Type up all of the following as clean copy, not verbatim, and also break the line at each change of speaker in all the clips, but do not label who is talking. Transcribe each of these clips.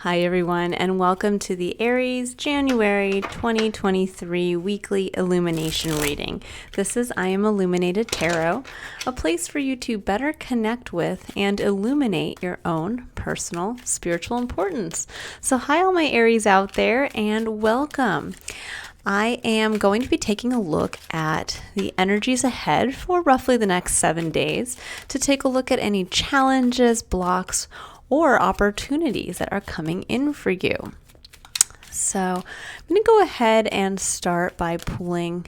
Hi everyone, and welcome to the Aries January 2023 weekly illumination reading. This is I Am Illuminated Tarot, a place for you to better connect with and illuminate your own personal spiritual importance. So hi all my Aries out there, and welcome. I am going to be taking a look at the energies ahead for roughly the next 7 days to take a look at any challenges, blocks, or opportunities that are coming in for you. So I'm going to go ahead and start by pulling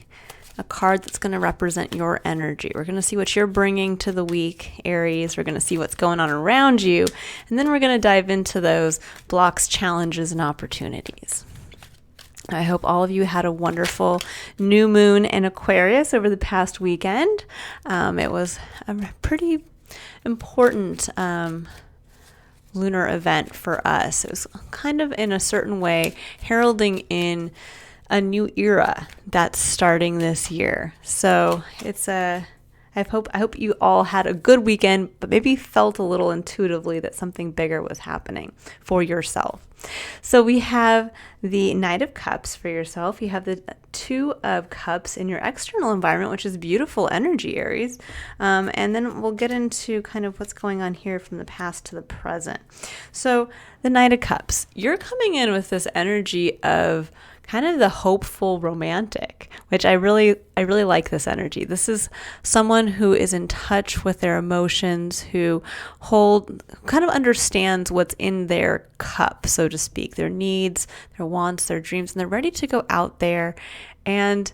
a card that's going to represent your energy. We're going to see what you're bringing to the week, Aries. We're going to see what's going on around you, and then we're going to dive into those blocks, challenges, and opportunities. I hope all of you had a wonderful new moon in Aquarius over the past weekend. It was a pretty important lunar event for us. It was kind of in a certain way heralding in a new era that's starting this year. So I hope you all had a good weekend, but maybe felt a little intuitively that something bigger was happening for yourself. So we have the Knight of Cups for yourself. You have the Two of Cups in your external environment, which is beautiful energy, Aries. And then we'll get into kind of what's going on here from the past to the present. So the Knight of Cups, you're coming in with this energy of kind of the hopeful romantic, which I really like this energy. This is someone who is in touch with their emotions, who kind of understands what's in their cup, so to speak, their needs, their wants, their dreams, and they're ready to go out there and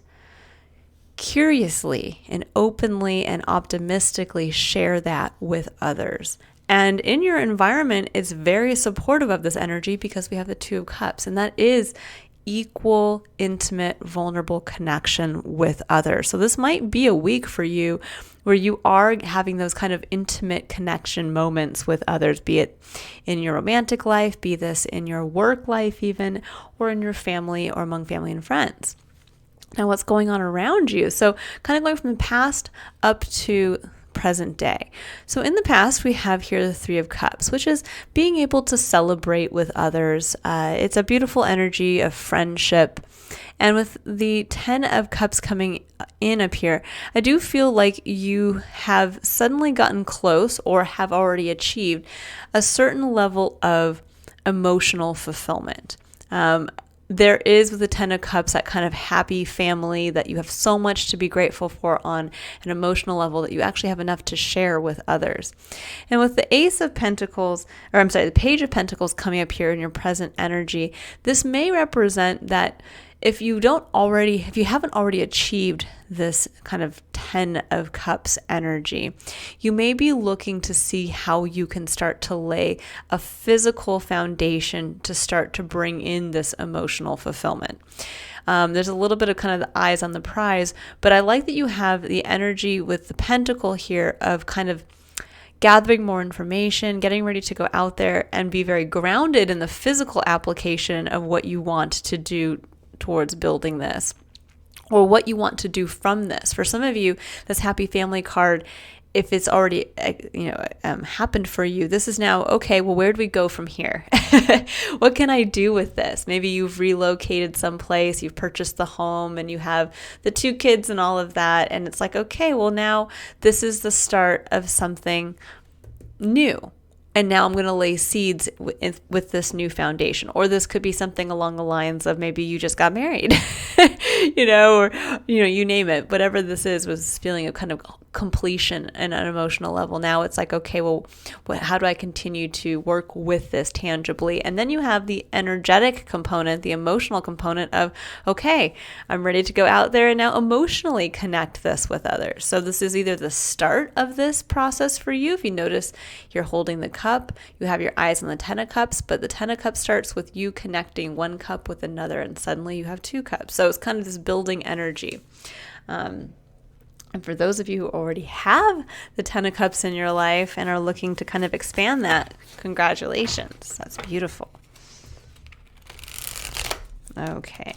curiously and openly and optimistically share that with others. And in your environment, it's very supportive of this energy because we have the Two of Cups, and that is equal, intimate, vulnerable connection with others. So this might be a week for you where you are having those kind of intimate connection moments with others, be it in your romantic life, be this in your work life even, or in your family or among family and friends. Now, what's going on around you? So kind of going from the past up to present day. So in the past, we have here the Three of Cups, which is being able to celebrate with others. It's a beautiful energy of friendship. And with the 10 of Cups coming in up here, I do feel like you have suddenly gotten close or have already achieved a certain level of emotional fulfillment. There is with the 10 of Cups that kind of happy family that you have so much to be grateful for on an emotional level that you actually have enough to share with others. And with the the Page of Pentacles coming up here in your present energy, this may represent that if you haven't already achieved this kind of 10 of Cups energy, you may be looking to see how you can start to lay a physical foundation to start to bring in this emotional fulfillment. There's a little bit of kind of the eyes on the prize, but I like that you have the energy with the Pentacle here of kind of gathering more information, getting ready to go out there and be very grounded in the physical application of what you want to do towards building this, or what you want to do from this. For some of you, this happy family card, if it's already happened for you, this is now, okay, well, where do we go from here? What can I do with this? Maybe you've relocated someplace, you've purchased the home, and you have the 2 kids and all of that, and it's like, okay, well, now this is the start of something new. And now I'm going to lay seeds with this new foundation. Or this could be something along the lines of maybe you just got married, or you name it. Whatever this is, was this feeling of kind of completion and an emotional level. Now it's like, okay, well, how do I continue to work with this tangibly? And then you have the energetic component, the emotional component of, okay, I'm ready to go out there and now emotionally connect this with others. So this is either the start of this process for you. If you notice, you're holding the cup, you have your eyes on the 10 of Cups, but the 10 of Cups starts with you connecting one cup with another, and suddenly you have 2 cups. So it's kind of this building energy. And for those of you who already have the 10 of Cups in your life and are looking to kind of expand that, congratulations. That's beautiful. Okay.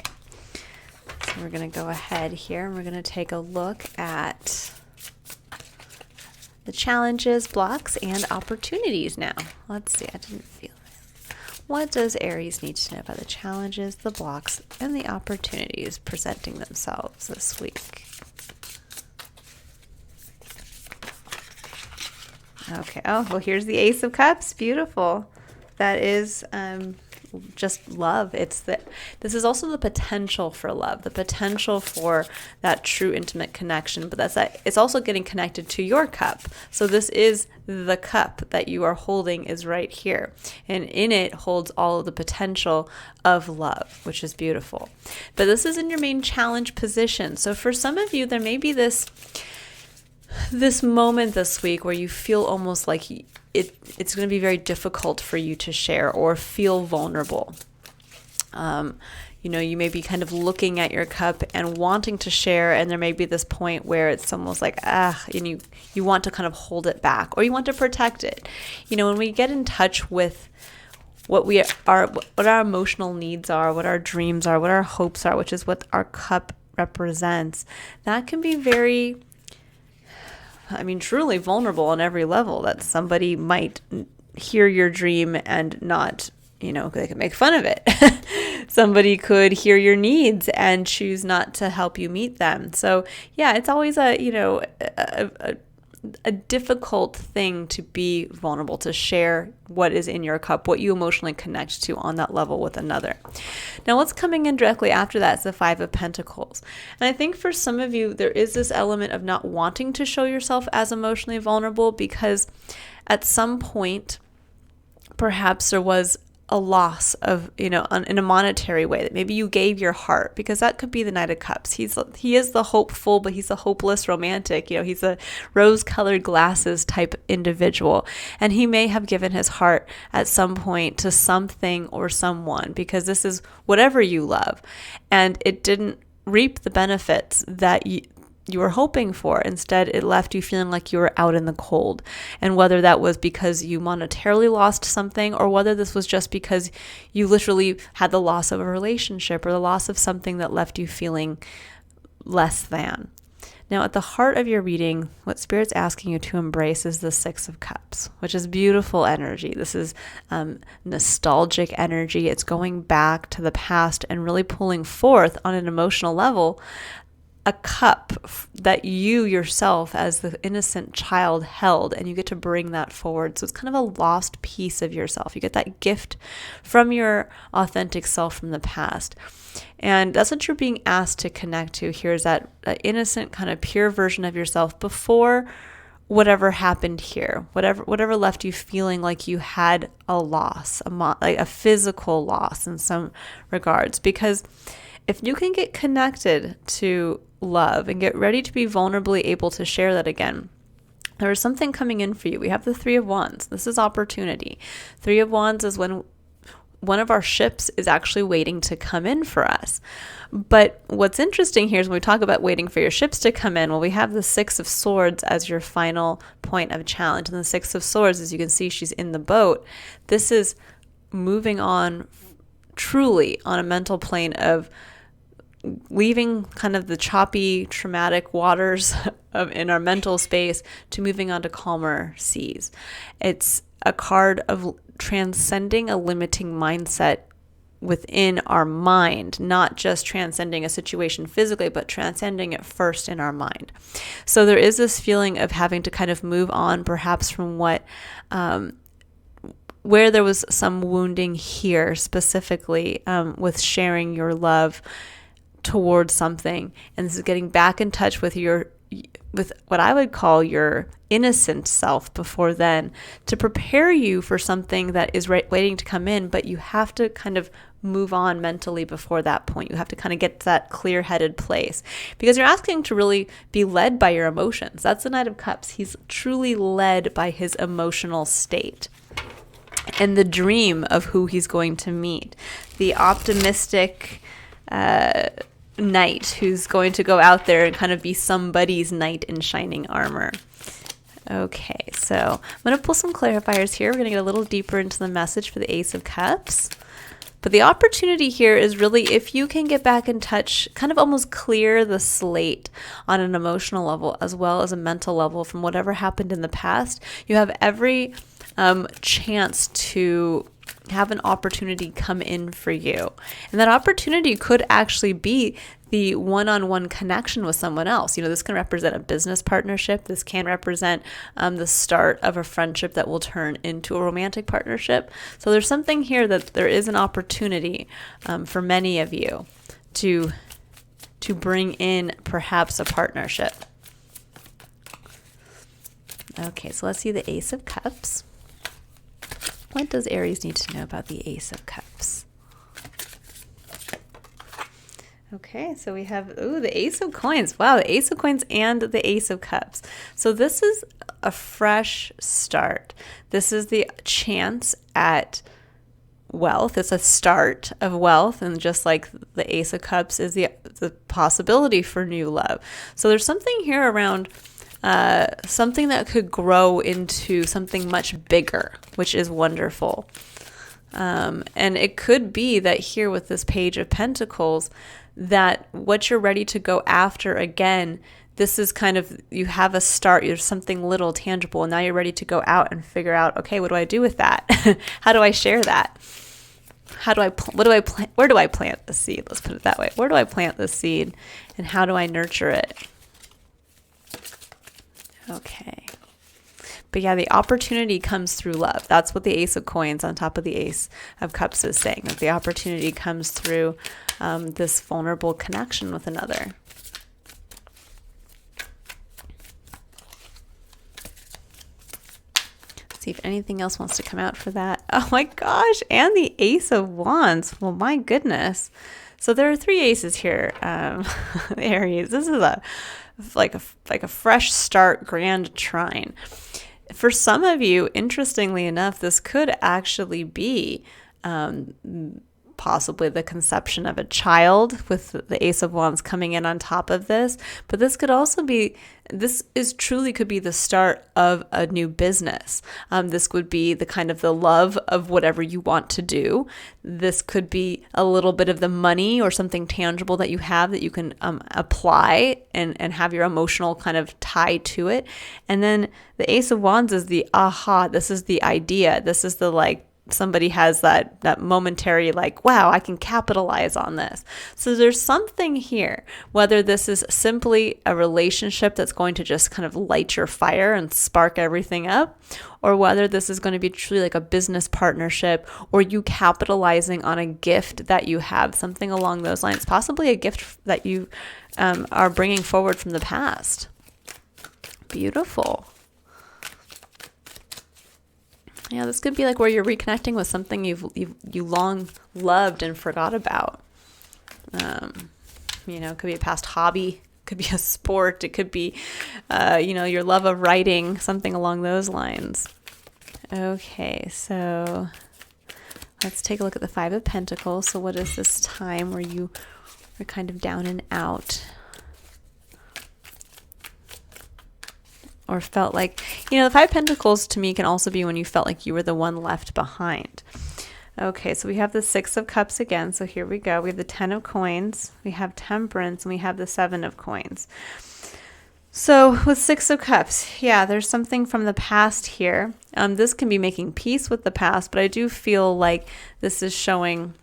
So we're going to go ahead here and we're going to take a look at the challenges, blocks, and opportunities now. Let's see. I didn't feel it. What does Aries need to know about the challenges, the blocks, and the opportunities presenting themselves this week? Okay. Oh, well, here's the Ace of Cups. Beautiful. That is just love. This is also the potential for love, the potential for that true intimate connection, but it's also getting connected to your cup. So this is the cup that you are holding is right here, and in it holds all of the potential of love, which is beautiful. But this is in your main challenge position. So for some of you, there may be this moment this week where you feel almost like it's going to be very difficult for you to share or feel vulnerable. You may be kind of looking at your cup and wanting to share, and there may be this point where it's almost like, and you want to kind of hold it back, or you want to protect it. When we get in touch with what our emotional needs are, what our dreams are, what our hopes are, which is what our cup represents, that can be very, truly vulnerable on every level, that somebody might hear your dream and not, they can make fun of it. Somebody could hear your needs and choose not to help you meet them. So yeah, it's always a difficult thing to be vulnerable, to share what is in your cup, what you emotionally connect to on that level with another. Now, what's coming in directly after that is the Five of Pentacles. And I think for some of you, there is this element of not wanting to show yourself as emotionally vulnerable because at some point, perhaps there was a loss of, in a monetary way, that maybe you gave your heart, because that could be the Knight of Cups. He is the hopeful, but he's a hopeless romantic. He's a rose-colored glasses type individual. And he may have given his heart at some point to something or someone, because this is whatever you love. And it didn't reap the benefits that you were hoping for. Instead, it left you feeling like you were out in the cold. And whether that was because you monetarily lost something, or whether this was just because you literally had the loss of a relationship or the loss of something that left you feeling less than. Now, at the heart of your reading, what Spirit's asking you to embrace is the Six of Cups, which is beautiful energy. This is nostalgic energy. It's going back to the past and really pulling forth on an emotional level a cup that you yourself as the innocent child held, and you get to bring that forward. So it's kind of a lost piece of yourself. You get that gift from your authentic self from the past. And that's what you're being asked to connect to here, is that innocent kind of pure version of yourself before whatever happened here, whatever left you feeling like you had a loss, like a physical loss in some regards. Because if you can get connected to love and get ready to be vulnerably able to share that again, there is something coming in for you. We have the Three of Wands. This is opportunity. Three of Wands is when one of our ships is actually waiting to come in for us. But what's interesting here is when we talk about waiting for your ships to come in, well, we have the Six of Swords as your final point of challenge. And the Six of Swords, as you can see, she's in the boat. This is moving on truly on a mental plane of leaving kind of the choppy, traumatic waters in our mental space to moving on to calmer seas. It's a card of transcending a limiting mindset within our mind, not just transcending a situation physically, but transcending it first in our mind. So there is this feeling of having to kind of move on, perhaps from where there was some wounding here, specifically with sharing your love towards something, and this is getting back in touch with what I would call your innocent self before then, to prepare you for something that is waiting to come in. But you have to kind of move on mentally before that point. You have to kind of get to that clear-headed place, because you're asking to really be led by your emotions. That's the Knight of Cups. He's truly led by his emotional state and the dream of who he's going to meet. The optimistic knight who's going to go out there and kind of be somebody's knight in shining armor. Okay, so I'm going to pull some clarifiers here. We're going to get a little deeper into the message for the Ace of Cups. But the opportunity here is really, if you can get back in touch, kind of almost clear the slate on an emotional level as well as a mental level from whatever happened in the past, you have every chance to have an opportunity come in for you. And that opportunity could actually be the one-on-one connection with someone else. This can represent a business partnership. This can represent the start of a friendship that will turn into a romantic partnership. So there's something here that there is an opportunity for many of you to bring in perhaps a partnership. Okay, so let's see the Ace of Cups. What does Aries need to know about the Ace of Cups? Okay, so we have, the Ace of Coins. Wow, the Ace of Coins and the Ace of Cups. So this is a fresh start. This is the chance at wealth. It's a start of wealth, and just like the Ace of Cups is the possibility for new love. So there's something here around something that could grow into something much bigger, which is wonderful. And it could be that here with this Page of Pentacles, that what you're ready to go after again, this is kind of, you have a start, there's something little tangible, and now you're ready to go out and figure out, okay, what do I do with that? How do I share that? Where do I plant the seed? Let's put it that way. Where do I plant the seed, and how do I nurture it? Okay. But yeah, the opportunity comes through love. That's what the Ace of Coins on top of the Ace of Cups is saying. That the opportunity comes through this vulnerable connection with another. Let's see if anything else wants to come out for that. Oh my gosh, and the Ace of Wands. Well, my goodness. So there are 3 aces here, Aries. This is like a fresh start, grand trine. For some of you, interestingly enough, this could actually be possibly the conception of a child, with the Ace of Wands coming in on top of this. But this could also be, could be the start of a new business. This would be the kind of the love of whatever you want to do. This could be a little bit of the money or something tangible that you have that you can apply and have your emotional kind of tie to it. And then the Ace of Wands is the aha, this is the idea. This is the somebody has that momentary wow, I can capitalize on this. So there's something here, whether this is simply a relationship that's going to just kind of light your fire and spark everything up, or whether this is going to be truly like a business partnership, or you capitalizing on a gift that you have, something along those lines, possibly a gift that you are bringing forward from the past. Beautiful. Yeah, this could be like where you're reconnecting with something you long loved and forgot about. It could be a past hobby, it could be a sport, it could be, your love of writing, something along those lines. Okay, so let's take a look at the 5 of Pentacles. So what is this time where you are kind of down and out? Or felt like, the 5 of Pentacles to me can also be when you felt like you were the one left behind. Okay, so we have the 6 of Cups again. So here we go. We have the 10 of Coins, we have Temperance, and we have the 7 of Coins. So with 6 of Cups, yeah, there's something from the past here. This can be making peace with the past, but I do feel like this is showing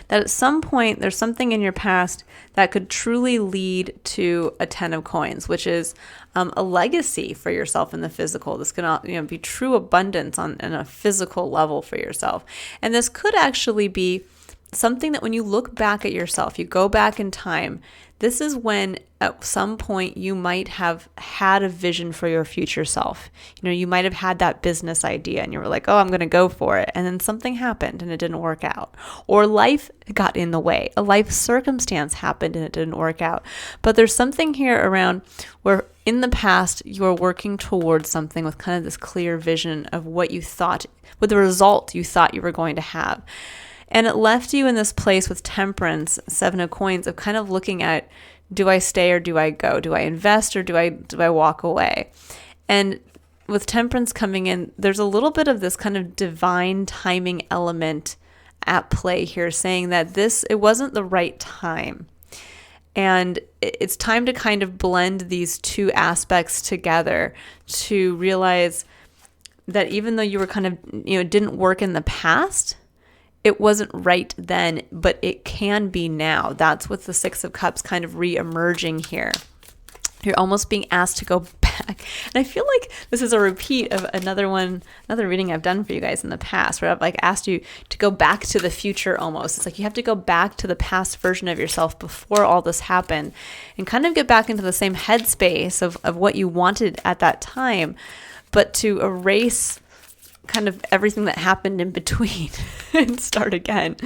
that at some point there's something in your past that could truly lead to a 10 of Coins, which is a legacy for yourself in the physical. This can be true abundance on a physical level for yourself. And this could actually be something that when you look back at yourself, you go back in time, this is when at some point you might have had a vision for your future self. You might have had that business idea and you were like, oh, I'm going to go for it. And then something happened and it didn't work out. Or life got in the way. A life circumstance happened and it didn't work out. But there's something here around where in the past you were working towards something with kind of this clear vision of what you thought, with the result you thought you were going to have. And it left you in this place with Temperance, 7 of Coins, of kind of looking at, do I stay or do I go? Do I invest or do I walk away? And with Temperance coming in, there's a little bit of this kind of divine timing element at play here, saying that it wasn't the right time. And it's time to kind of blend these two aspects together to realize that even though you were kind of, it didn't work in the past, it wasn't right then, but it can be now. That's with the Six of Cups kind of re-emerging here. You're almost being asked to go back. And I feel like this is a repeat of another reading I've done for you guys in the past, where I've like asked you to go back to the future almost. It's like you have to go back to the past version of yourself before all this happened and kind of get back into the same headspace of what you wanted at that time, but to erase kind of everything that happened in between and start again.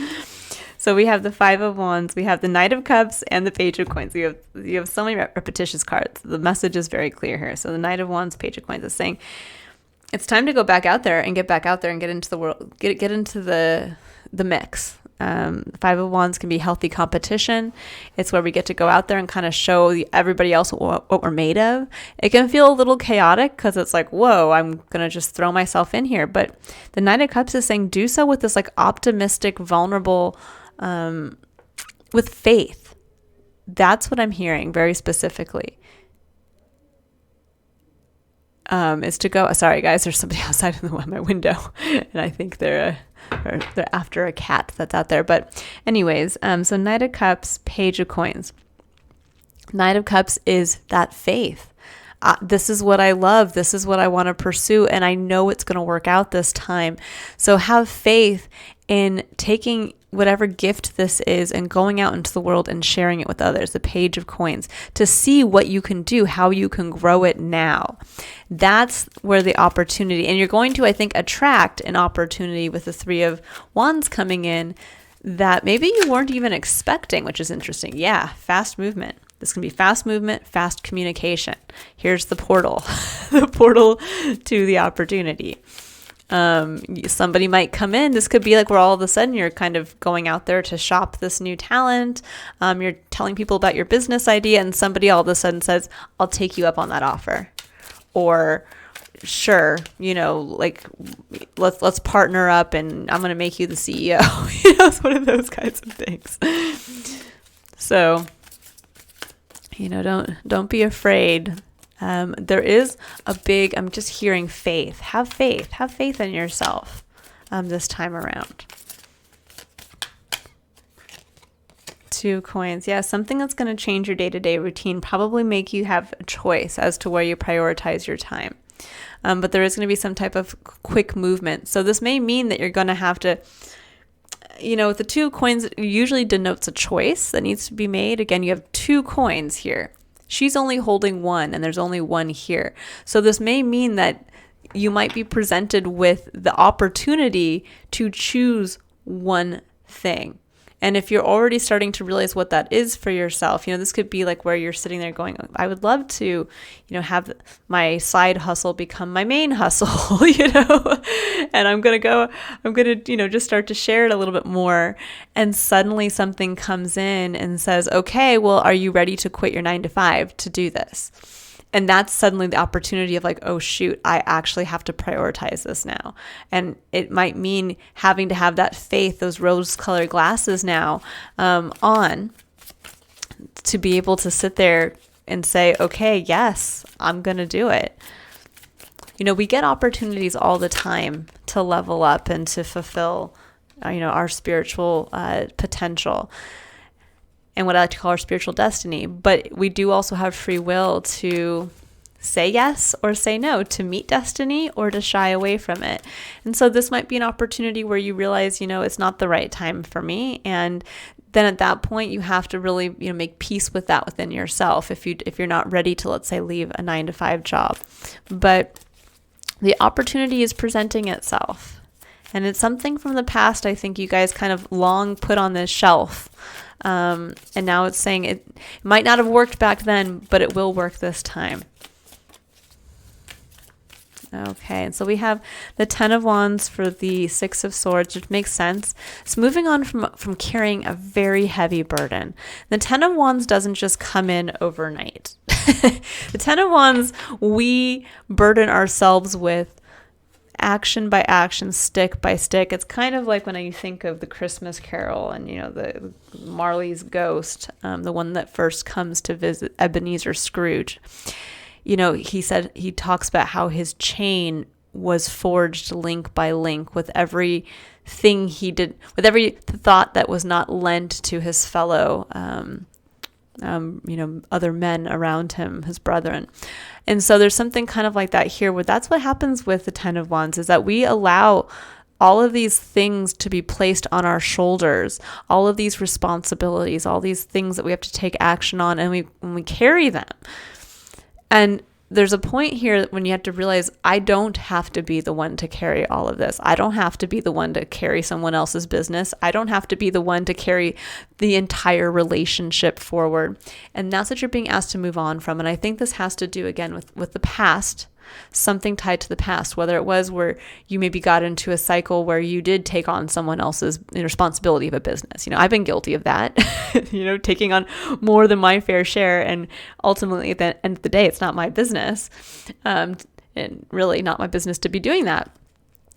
So we have the Five of Wands, we have the Knight of Cups, and the Page of Coins. You have so many repetitious cards. The message is very clear here. So the Knight of Wands, Page of Coins is saying it's time to go back out there and get back out there and get into the world, get into the mix. Five of Wands can be healthy competition. It's where we get to go out there and kind of show everybody else what we're made of. It can feel a little chaotic because it's like, whoa, I'm going to just throw myself in here. But the Knight of Cups is saying do so with this like optimistic, vulnerable, with faith. That's what I'm hearing very specifically. Is to go, sorry guys, there's somebody outside of my window and I think they're after a cat that's out there. But anyways, so Knight of Cups, Page of Coins. Knight of Cups is that faith. This is what I love. This is what I want to pursue. And I know it's going to work out this time. So have faith in taking whatever gift this is and going out into the world and sharing it with others, the Page of Coins, to see what you can do, how you can grow it now. That's where the opportunity, and you're going to, I think, attract an opportunity with the Three of Wands coming in that maybe you weren't even expecting, which is interesting. Yeah, fast movement. This can be fast movement, fast communication. Here's the portal, the portal to the opportunity. Somebody might come in. This could be like where all of a sudden you're kind of going out there to shop this new talent. You're telling people about your business idea and somebody all of a sudden says, I'll take you up on that offer. Or sure, like let's partner up and I'm going to make you the CEO. It's one of those kinds of things. So, don't be afraid. There is a big, I'm just hearing faith. Have faith in yourself this time around. Two of Coins. Yeah, something that's going to change your day-to-day routine, probably make you have a choice as to where you prioritize your time. But there is going to be some type of quick movement. So this may mean that you're going to have to, with the Two of Coins, it usually denotes a choice that needs to be made. Again, you have two coins here. She's only holding one and there's only one here. So this may mean that you might be presented with the opportunity to choose one thing. And if you're already starting to realize what that is for yourself, this could be like where you're sitting there going, I would love to, have my side hustle become my main hustle, and I'm going to, just start to share it a little bit more. And suddenly something comes in and says, okay, well, are you ready to quit your 9-to-5 to do this? And that's suddenly the opportunity of like, oh shoot, I actually have to prioritize this now. And it might mean having to have that faith, those rose-colored glasses now on to be able to sit there and say, okay, yes, I'm going to do it. We get opportunities all the time to level up and to fulfill, our spiritual potential. And what I like to call our spiritual destiny. But we do also have free will to say yes or say no, to meet destiny or to shy away from it. And so this might be an opportunity where you realize, it's not the right time for me. And then at that point, you have to really, make peace with that within yourself if you're not ready to, let's say, leave a 9-to-5 job. But the opportunity is presenting itself. And it's something from the past I think you guys kind of long put on this shelf. And now it's saying it might not have worked back then, but it will work this time. Okay, and so we have the Ten of Wands for the Six of Swords, which makes sense. It's moving on from carrying a very heavy burden. The Ten of Wands doesn't just come in overnight. The Ten of Wands, we burden ourselves with action by action, stick by stick. It's kind of like when you think of the Christmas Carol and, the Marley's ghost, the one that first comes to visit Ebenezer Scrooge. He talks about how his chain was forged link by link with everything he did, with every thought that was not lent to his fellow, other men around him, his brethren. And so there's something kind of like that here, where that's what happens with the Ten of Wands, is that we allow all of these things to be placed on our shoulders, all of these responsibilities, all these things that we have to take action on, and we carry them. And there's a point here when you have to realize, I don't have to be the one to carry all of this. I don't have to be the one to carry someone else's business. I don't have to be the one to carry the entire relationship forward. And that's what you're being asked to move on from. And I think this has to do, again, with the past, something tied to the past, whether it was where you maybe got into a cycle where you did take on someone else's responsibility of a business. I've been guilty of that, taking on more than my fair share. And ultimately, at the end of the day, it's not my business, and really not my business to be doing that.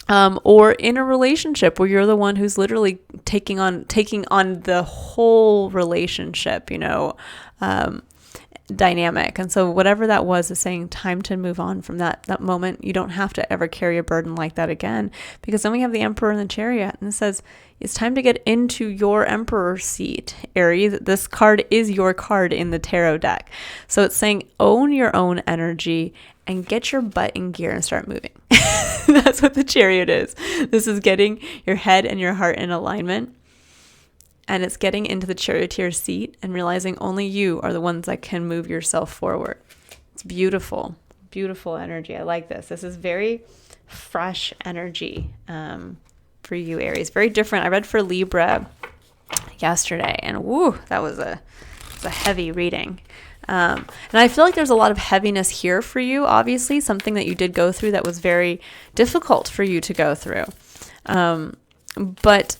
Or in a relationship where you're the one who's literally taking on the whole relationship, dynamic. And so whatever that was is saying time to move on from that moment. You don't have to ever carry a burden like that again, because then we have the Emperor and the Chariot, and it says it's time to get into your Emperor seat, Aries. This card is your card in the tarot deck. So it's saying own your own energy and get your butt in gear and start moving. That's what the Chariot is. This is getting your head and your heart in alignment. And it's getting into the charioteer seat and realizing only you are the ones that can move yourself forward. It's beautiful, beautiful energy. I like this. This is very fresh energy for you, Aries. Very different. I read for Libra yesterday, and woo, that was a heavy reading. And I feel like there's a lot of heaviness here for you, obviously, something that you did go through that was very difficult for you to go through. But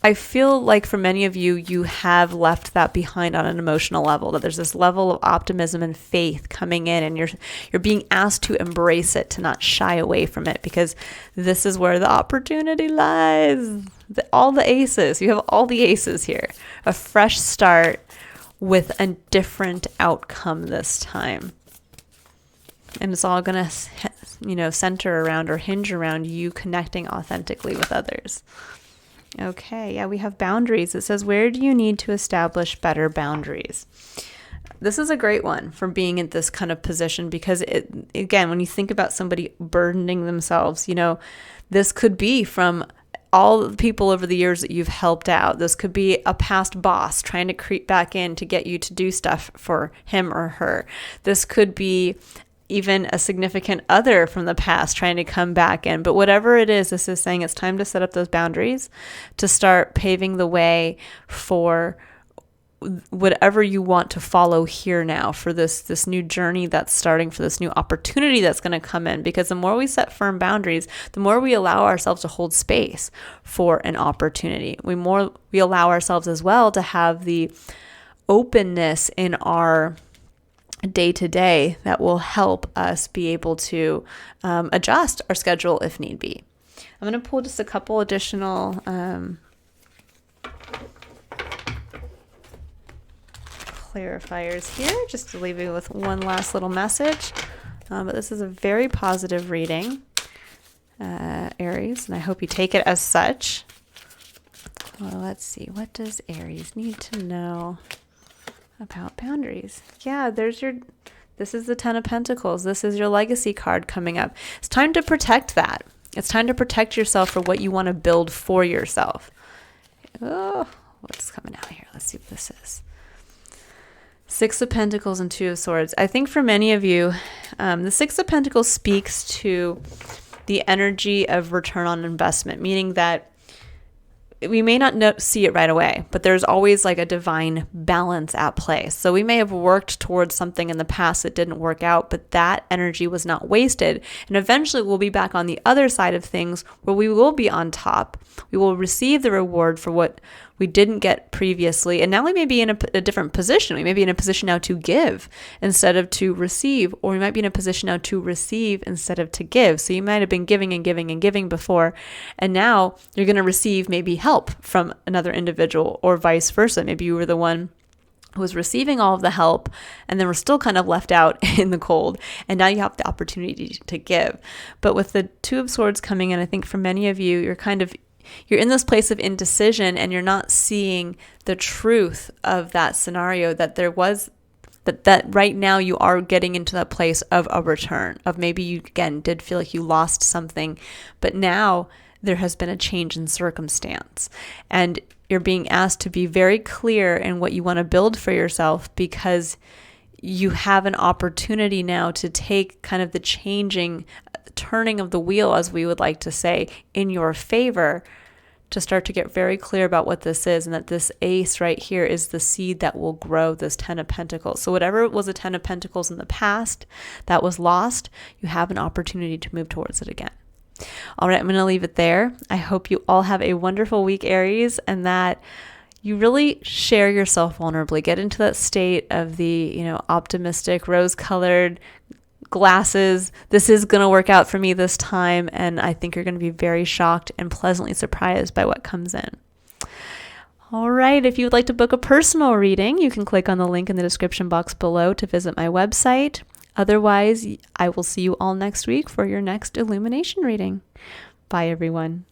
I feel like for many of you, you have left that behind on an emotional level, that there's this level of optimism and faith coming in, and you're being asked to embrace it, to not shy away from it, because this is where the opportunity lies. All the aces. You have all the aces here. A fresh start with a different outcome this time. And it's all going to, center around or hinge around you connecting authentically with others. Okay, yeah, we have boundaries. It says, where do you need to establish better boundaries? This is a great one for being in this kind of position, because again, when you think about somebody burdening themselves, this could be from all the people over the years that you've helped out. This could be a past boss trying to creep back in to get you to do stuff for him or her. This could be even a significant other from the past trying to come back in. But whatever it is, this is saying it's time to set up those boundaries, to start paving the way for whatever you want to follow here now, for this new journey that's starting, for this new opportunity that's going to come in. Because the more we set firm boundaries, the more we allow ourselves to hold space for an opportunity. We allow ourselves as well to have the openness in our day-to-day that will help us be able to adjust our schedule if need be. I'm going to pull just a couple additional clarifiers here, just to leave you with one last little message. But this is a very positive reading, Aries, and I hope you take it as such. Well, let's see. What does Aries need to know about boundaries? Yeah, this is the Ten of Pentacles. This is your legacy card coming up. It's time to protect that. It's time to protect yourself for what you want to build for yourself. Oh, what's coming out here? Let's see what this is. Six of Pentacles and Two of Swords. I think for many of you, the Six of Pentacles speaks to the energy of return on investment, meaning that we may not see it right away, but there's always like a divine balance at play. So we may have worked towards something in the past that didn't work out, but that energy was not wasted. And eventually we'll be back on the other side of things, where we will be on top. We will receive the reward for what we didn't get previously. And now we may be in a different position. We may be in a position now to give instead of to receive, or we might be in a position now to receive instead of to give. So you might have been giving and giving and giving before, and now you're going to receive maybe help from another individual, or vice versa. Maybe you were the one who was receiving all of the help, and then were still kind of left out in the cold. And now you have the opportunity to give. But with the Two of Swords coming in, I think for many of you, you're in this place of indecision, and you're not seeing the truth of that scenario, that right now you are getting into that place of a return, of maybe you, again, did feel like you lost something, but now there has been a change in circumstance. And you're being asked to be very clear in what you want to build for yourself, because you have an opportunity now to take kind of the turning of the wheel, as we would like to say, in your favor, to start to get very clear about what this is, and that this ace right here is the seed that will grow this 10 of Pentacles. So whatever was a 10 of Pentacles in the past that was lost, you have an opportunity to move towards it again. All right, I'm going to leave it there. I hope you all have a wonderful week, Aries, and that you really share yourself vulnerably. Get into that state of the, optimistic, rose-colored glasses. This is going to work out for me this time, and I think you're going to be very shocked and pleasantly surprised by what comes in. All right, if you would like to book a personal reading, you can click on the link in the description box below to visit my website. Otherwise, I will see you all next week for your next illumination reading. Bye, everyone.